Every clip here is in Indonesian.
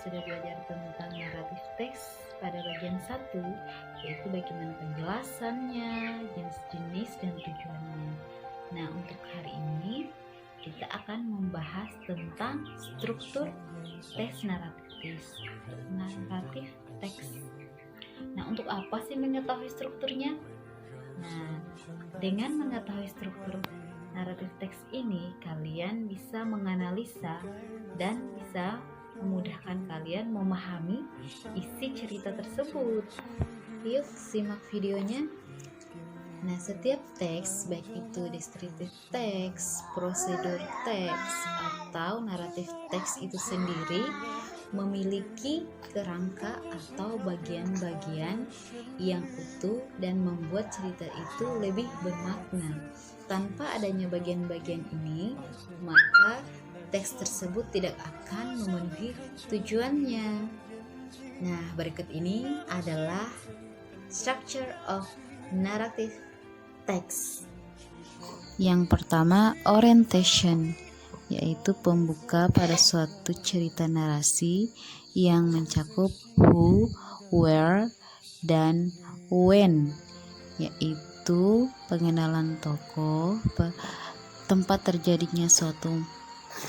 sudah belajar tentang naratif teks pada bagian 1, yaitu bagaimana penjelasannya, jenis-jenis dan tujuannya. Nah, untuk hari ini kita akan membahas tentang struktur teks naratif teks. Nah, untuk apa sih mengetahui strukturnya? Nah, dengan mengetahui struktur naratif teks ini, kalian bisa menganalisa dan bisa memudahkan kalian memahami isi cerita tersebut. Yuk, simak videonya. Nah, setiap teks, baik itu deskriptif teks, prosedur teks, atau naratif teks itu sendiri, memiliki kerangka atau bagian-bagian yang utuh dan membuat cerita itu lebih bermakna. Tanpa adanya bagian-bagian ini, maka teks tersebut tidak akan memenuhi tujuannya. Nah, berikut ini adalah structure of narrative text. Yang pertama, orientation, yaitu pembuka pada suatu cerita narasi yang mencakup who, where, dan when, yaitu pengenalan tokoh, tempat terjadinya suatu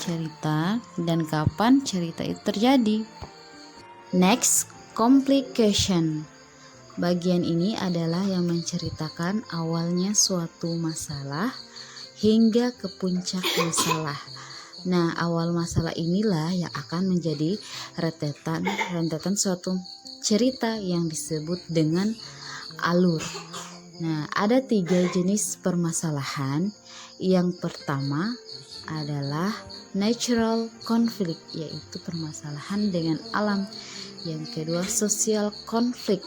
cerita, dan kapan cerita itu terjadi. Next, complication. Bagian ini adalah yang menceritakan awalnya suatu masalah hingga ke puncak masalah. Nah, awal masalah inilah yang akan menjadi rentetan suatu cerita yang disebut dengan alur. Nah, ada 3 jenis permasalahan. Yang pertama adalah natural conflict, yaitu permasalahan dengan alam. Yang kedua, social conflict,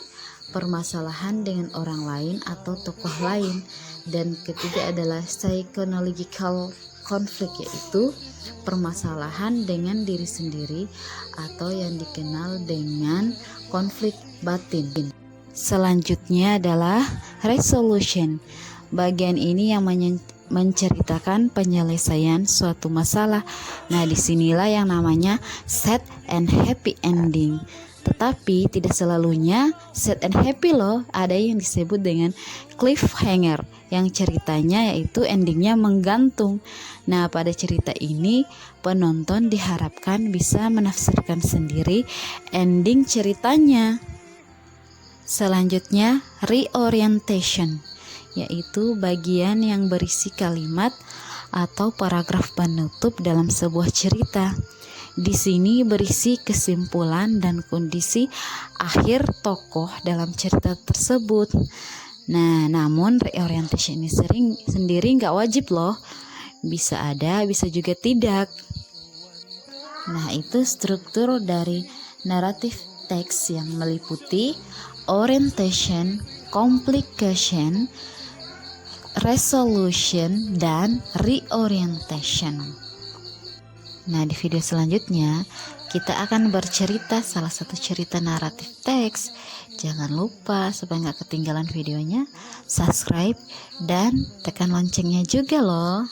permasalahan dengan orang lain atau tokoh lain. Dan ketiga adalah psychological conflict, yaitu permasalahan dengan diri sendiri atau yang dikenal dengan konflik batin. Selanjutnya adalah resolution. Bagian ini yang menceritakan penyelesaian suatu masalah. Nah, disinilah yang namanya sad and happy ending. Tetapi tidak selalunya sad and happy loh. Ada yang disebut dengan cliffhanger, yang ceritanya yaitu endingnya menggantung. Nah, pada cerita ini penonton diharapkan bisa menafsirkan sendiri ending ceritanya. Selanjutnya, reorientation, yaitu bagian yang berisi kalimat atau paragraf penutup dalam sebuah cerita. Di sini berisi kesimpulan dan kondisi akhir tokoh dalam cerita tersebut. Nah, namun reorientation ini sendiri nggak wajib loh. Bisa ada, bisa juga tidak. Nah, itu struktur dari naratif teks yang meliputi orientation, complication, resolution, dan reorientation. Nah, di video selanjutnya kita akan bercerita salah satu cerita naratif teks. Jangan lupa supaya nggak ketinggalan videonya, subscribe dan tekan loncengnya juga loh.